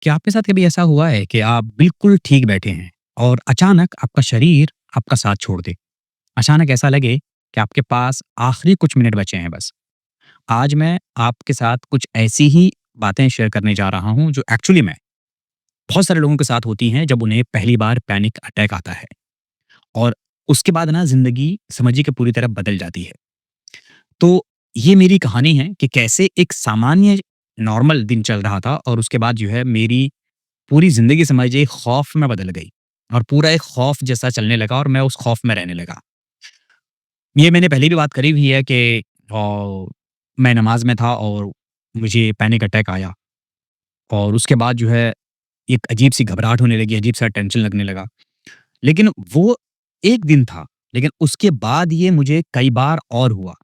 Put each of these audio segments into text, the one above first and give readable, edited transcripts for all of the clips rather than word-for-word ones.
क्या आपके साथ कभी ऐसा हुआ है कि आप बिल्कुल ठीक बैठे हैं और अचानक आपका शरीर आपका साथ छोड़ दे? अचानक ऐसा लगे कि आपके पास आखिरी कुछ मिनट बचे हैं बस। आज मैं आपके साथ कुछ ऐसी ही बातें शेयर करने जा रहा हूँ जो एक्चुअली में बहुत सारे लोगों के साथ होती हैं जब उन्हें पहली बार पैनिक अटैक आता है और उसके बाद ना ज़िंदगी समझिए कि पूरी तरह बदल जाती है। तो ये मेरी कहानी है कि कैसे एक सामान्य नॉर्मल दिन चल रहा था और उसके बाद जो है मेरी पूरी ज़िंदगी समझिए खौफ़ में बदल गई और पूरा एक खौफ़ जैसा चलने लगा और मैं उस खौफ़ में रहने लगा। ये मैंने पहले भी बात करी हुई है कि मैं नमाज़ में था और मुझे पैनिक अटैक आया और उसके बाद जो है एक अजीब-सी घबराहट होने लगी, अजीब-सा टेंशन लगने लगा। लेकिन वो एक दिन था, लेकिन उसके बाद ये मुझे कई बार और हुआ।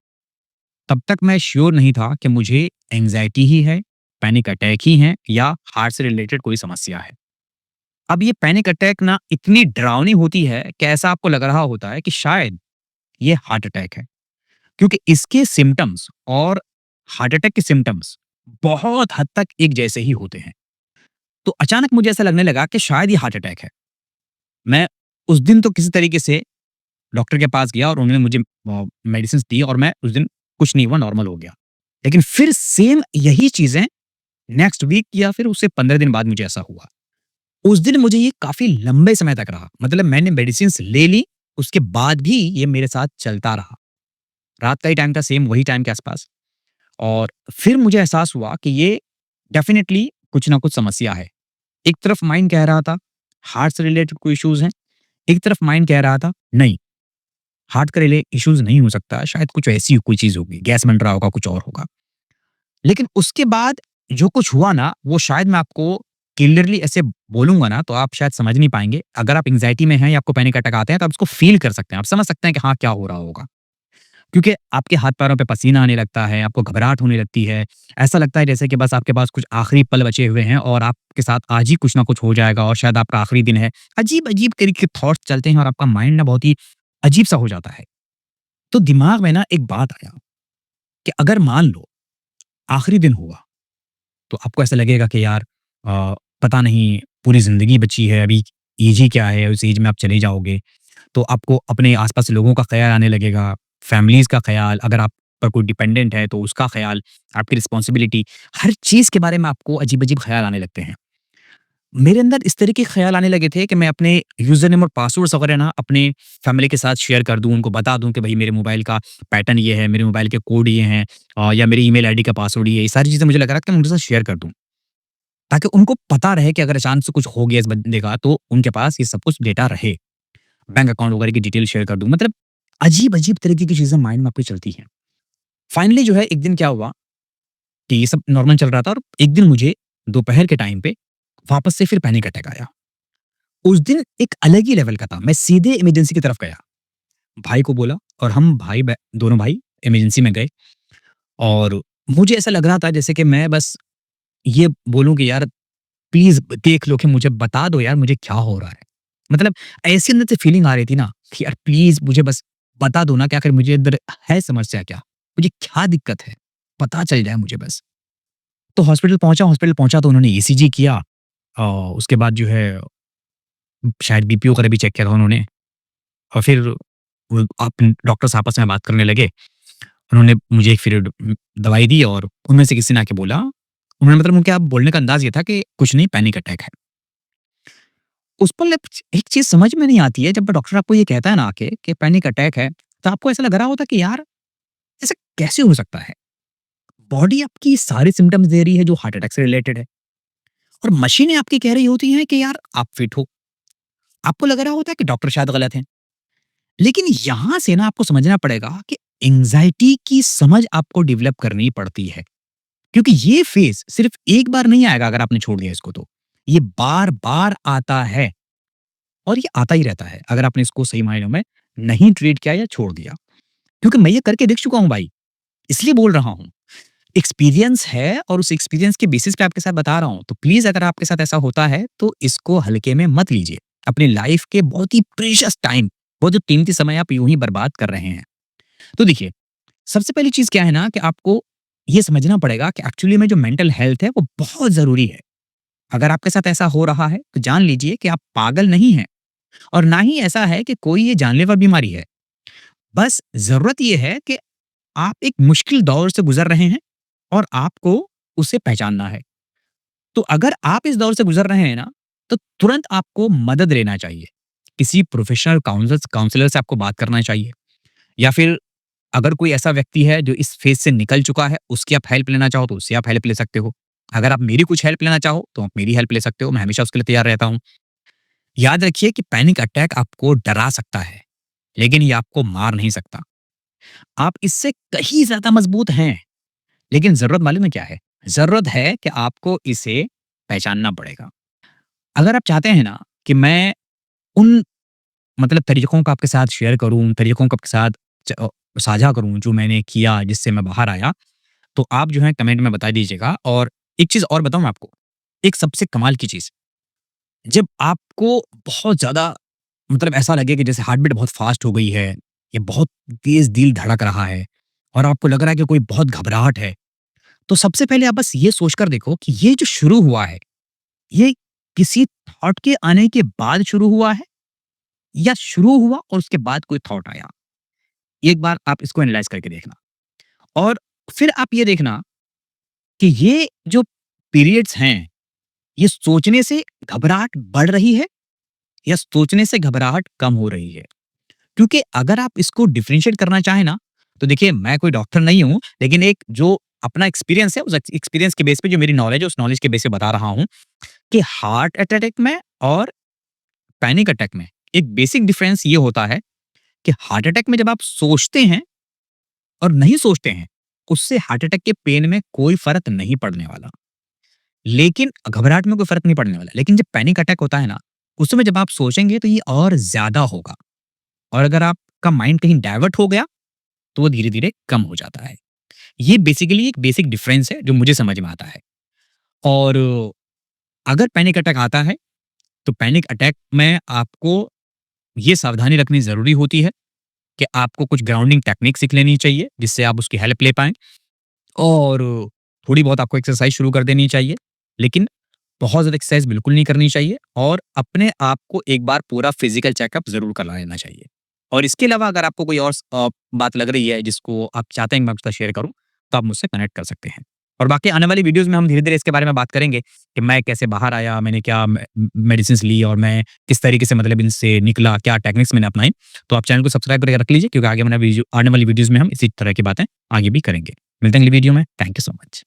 तब तक मैं श्योर नहीं था कि मुझे एंग्ज़ायटी ही है, पैनिक अटैक ही है या हार्ट से रिलेटेड कोई समस्या है। अब ये पैनिक अटैक ना इतनी डरावनी होती है कि ऐसा आपको लग रहा होता है कि शायद ये हार्ट अटैक है क्योंकि इसके सिम्पटम्स और हार्ट अटैक के सिम्पटम्स बहुत हद तक एक जैसे ही होते हैं। तो अचानक मुझे ऐसा लगने लगा कि शायद ये हार्ट अटैक है। मैं उस दिन तो किसी तरीके से डॉक्टर के पास गया और उन्होंने मुझे मेडिसिन्स दी और मैं उस दिन कुछ नहीं हुआ, नॉर्मल हो गया। लेकिन फिर सेम यही चीज़ें नेक्स्ट वीक या फिर उससे 15 दिन बाद मुझे ऐसा हुआ। उस दिन मुझे ये काफ़ी लंबे समय तक रहा। मतलब मैंने मेडिसिन्स ले ली, उसके बाद भी ये मेरे साथ चलता रहा। रात का ही टाइम था, सेम वही टाइम के आस-पास और फिर मुझे एहसास हुआ कि ये डेफ़िनिटली कुछ ना कुछ समस्या है। एक तरफ माइंड कह रहा था, हार्ट से रिलेटेड कोई इश्यूज़ हैं, एक तरफ माइंड कह रहा था, नहीं, हार्ट का रिले इश्यूज़ नहीं हो सकता, शायद कुछ ऐसी कोई चीज़ होगी, गैस बन रहा होगा, कुछ और होगा। लेकिन उसके बाद जो कुछ हुआ ना, वो शायद मैं आपको क्लियरली ऐसे बोलूँगा ना, तो आप शायद समझ नहीं पाएँगे। अगर आप एंग्ज़ायटी में हैं या आपको पैनिक अटैक आते हैं, तो आप उसको फ़ील कर सकते हैं। आप समझ सकते हैं कि हाँ, क्या हो रहा होगा। क्योंकि आपके हाथ-पैरों पे पसीना आने लगता है, आपको घबराहट होने लगती है। ऐसा लगता है जैसे कि बस आपके पास कुछ आखिरी पल बचे हुए हैं और आपके साथ आज ही कुछ ना कुछ हो जाएगा और शायद आपका आखिरी दिन है। अजीब-अजीब तरीके के थॉट्स चलते हैं और आपका माइंड ना बहुत ही अजीब-सा हो जाता है। तो दिमाग में ना एक बात आया कि अगर मान लो आखिरी दिन हुआ तो आपको ऐसा लगेगा कि यार पता नहीं पूरी ज़िंदगी बची है, अभी ऐज ही क्या है, उस ऐज में आप चले जाओगे। तो आपको अपने आस-पास लोगों का ख़्याल आने लगेगा, फैमिलीज़ का ख़्याल, अगर आप पर कोई डिपेंडेंट है तो उसका ख़्याल, आपकी रिस्पॉन्सिबिलिटी, हर चीज़ के बारे में आपको अजीब-अजीब ख़्याल आने लगते हैं। मेरे अंदर इस तरह के ख़्याल आने लगे थे कि मैं अपने यूज़र नेम और पासवर्ड्स वग़ैरह ना अपने फैमिली के साथ शेयर कर दूँ, उनको बता दूँ कि भई मेरे मोबाइल का पैटर्न ये है, मेरे मोबाइल के कोड ये हैं या मेरी ईमेल आईडी का पासवर्ड ये है। ये सारी चीज़ें मुझे लग रहा था कि मैं उनके साथ शेयर कर दूँ। ताकि उनको पता रहे कि अगर अचानक से कुछ हो गया इस बंदे का तो उनके पास ये सब कुछ डेटा रहे। बैंक अकाउंट वगैरह की डिटेल शेयर कर दूँ। मतलब अजीब-अजीब तरीके की चीज़ें माइंड में आपके चलती हैं। फाइनली जो है एक दिन क्या हुआ कि ये सब नॉर्मल चल रहा था और एक दिन मुझे दोपहर के टाइम पे वापस से फिर पैनिक अटैक आया। उस दिन एक अलग ही लेवल का था। मैं सीधे इमरजेंसी की तरफ गया। भाई को बोला और हम दोनों भाई इमरजेंसी में गए और मुझे ऐसा लग रहा था जैसे कि मैं बस ये बोलूँ कि यार प्लीज़ देख लो कि मुझे बता दो यार मुझे क्या हो रहा है। मतलब ऐसी अंदर से फीलिंग आ रही थी ना कि यार प्लीज़ मुझे बस बता दो ना कि आखिर मुझे अंदर है समस्या क्या? मुझे क्या दिक्कत है? पता चल जाए मुझे बस। तो हॉस्पिटल पहुँचा तो उन्होंने ईसीजी किया उसके बाद जो है शायद बीपी वगैरह भी चेक किया था उन्होंने और फिर वो आप डॉक्टर्स आपस में बात करने लगे। उन्होंने मुझे एक फिर दवाई दी और उनमें से किसी ने आके बोला उन्होंने मतलब उनके आप बोलने का अंदाज़ ये था कि कुछ नहीं पैनिक अटैक है। उस पल एक चीज़ समझ में नहीं आती है जब डॉक्टर आपको ये कहता है ना आके कि पैनिक अटैक है, तो आपको ऐसा लग रहा होता है कि यार ऐसा कैसे हो सकता है? बॉडी आपकी सारे सिम्पटम्स दे रही है जो हार्ट अटैक से रिलेटेड है और मशीनें आपकी कह रही होती हैं कि यार आप फिट हो। आपको लग रहा होता है कि डॉक्टर शायद गलत हैं। लेकिन यहाँ से ना आपको समझना पड़ेगा कि एंग्ज़ायटी की समझ आपको डेवलप करनी पड़ती है। क्योंकि ये फेज़ सिर्फ़ एक बार नहीं आएगा अगर आपने छोड़ दिया इसको तो। ये बार-बार आता है और ये आता ही रहता है अगर आपने इसको सही मायनों में नहीं ट्रीट किया या छोड़ दिया। क्योंकि मैं ये करके देख चुका हूँ भाई, इसलिए बोल रहा हूँ। एक्सपीरियंस है और उस एक्सपीरियंस के बेसिस पे आपके साथ बता रहा हूँ। तो प्लीज़ अगर आपके साथ ऐसा होता है तो इसको हल्के में मत लीजिए। अपनी लाइफ़ के बहुत ही प्रीशियस टाइम, बहुत जो कीमती समय आप यूँ ही बर्बाद कर रहे हैं। तो देखिए, सबसे पहली चीज़ क्या है ना कि आपको ये समझना पड़ेगा कि एक्चुअली में जो मेंटल हेल्थ है वो बहुत ज़रूरी है। अगर आपके साथ ऐसा हो रहा है, तो जान लीजिए कि आप पागल नहीं हैं और ना ही ऐसा है कि कोई ये जानलेवा बीमारी है। बस ज़रूरत ये है कि आप एक मुश्किल दौर से गुज़र रहे हैं और आपको उसे पहचानना है। तो अगर आप इस दौर से गुज़र रहे हैं ना, तो तुरंत आपको मदद लेना चाहिए। किसी प्रोफ़ेशनल काउंसलर से आपको बात करना चाहिए या फिर अगर कोई ऐसा व्यक्ति है जो इस फ़ेज़ से निकल चुका है, उसकी आप हेल्प लेना चाहो तो उससे आप हेल्प ले सकते हो। अगर आप मेरी कुछ हेल्प लेना चाहो, तो आप मेरी हेल्प ले सकते हो, मैं हमेशा उसके लिए तैयार रहता हूँ। याद रखिए कि पैनिक अटैक आपको डरा सकता है, लेकिन ये आपको मार नहीं सकता। आप इससे कहीं ज़्यादा मज़बूत हैं, लेकिन ज़रूरत मालूम है क्या है? ज़रूरत है कि आपको इसे पहचानना पड़ेगा। अगर आप चाहते हैं ना कि मैं उन तरीकों को आपके साथ शेयर करूँ, उन तरीकों को आपके साथ साझा करूँ जो मैंने किया जिससे मैं बाहर आया, तो आप जो है कमेंट में बता दीजिएगा और एक चीज़ और बताऊँ मैं आपको, एक सबसे कमाल की चीज़, जब आपको बहुत ज़्यादा ऐसा लगे कि जैसे हार्ट बीट बहुत फ़ास्ट हो गई है, या बहुत तेज़ दिल धड़क रहा है और आपको लग रहा है कि कोई बहुत घबराहट है, तो सबसे पहले आप बस ये सोचकर देखो कि ये जो शुरू हुआ है, ये किसी थॉट के आने के बाद शुरू हुआ है या शुरू हुआ और उसके बाद कोई थॉट आया? एक बार आप इसको एनालाइज़ करके देखना और फिर आप ये देखना कि ये जो पीरियड्स हैं, ये सोचने से घबराहट बढ़ रही है या सोचने से घबराहट कम हो रही है? क्योंकि अगर आप इसको डिफरेंशिएट करना चाहें ना, तो देखिए मैं कोई डॉक्टर नहीं हूँ, लेकिन एक जो अपना एक्सपीरियंस है, उस एक्सपीरियंस के बेस पे जो मेरी नॉलेज है, उस नॉलेज के बेस पे बता रहा हूँ कि हार्ट अटैक में और पैनिक अटैक में एक बेसिक डिफरेंस ये होता है कि हार्ट अटैक में जब आप सोचते हैं और नहीं सोचते हैं, उससे हार्ट अटैक के पेन में कोई फ़र्क नहीं पड़ने वाला। लेकिन घबराहट में कोई फ़र्क नहीं पड़ने वाला। लेकिन जब पैनिक अटैक होता है ना, उस समय जब आप सोचेंगे तो ये और ज़्यादा होगा और अगर आपका माइंड कहीं डाइवर्ट हो गया, तो वो धीरे-धीरे कम हो जाता है। ये बेसिकली एक बेसिक डिफरेंस है जो मुझे समझ में आता है। और अगर पैनिक अटैक आता है, तो पैनिक अटैक में आपको ये सावधानी रखनी ज़रूरी होती है कि आपको कुछ ग्राउंडिंग टेक्निक सीख लेनी चाहिए, जिससे आप उसकी हेल्प ले पाएँ और थोड़ी बहुत आपको एक्सरसाइज़ शुरू कर देनी चाहिए। लेकिन बहुत ज़्यादा एक्सरसाइज़ बिल्कुल नहीं करनी चाहिए और अपने आप को एक बार पूरा फिज़िकल चेकअप ज़रूर करवा लेना चाहिए। और इसके अलावा अगर आपको कोई और बात लग रही है जिसको आप चाहते हैं कि मैं आपके साथ शेयर करूँ, तो आप मुझसे कनेक्ट कर सकते हैं। और बाकी आने वाली वीडियोज़ में हम धीरे-धीरे इसके बारे में बात करेंगे कि मैं कैसे बाहर आया, मैंने क्या मेडिसिन्स ली और मैं किस तरीके से इनसे निकला, क्या टेक्निक्स मैंने अपनाई। तो आप चैनल को सब्सक्राइब करके रख लीजिए क्योंकि आगे आने वाली वीडियोज़ में हम इसी तरह की बातें आगे भी करेंगे। मिलते हैं अगली वीडियो में। Thank you so much.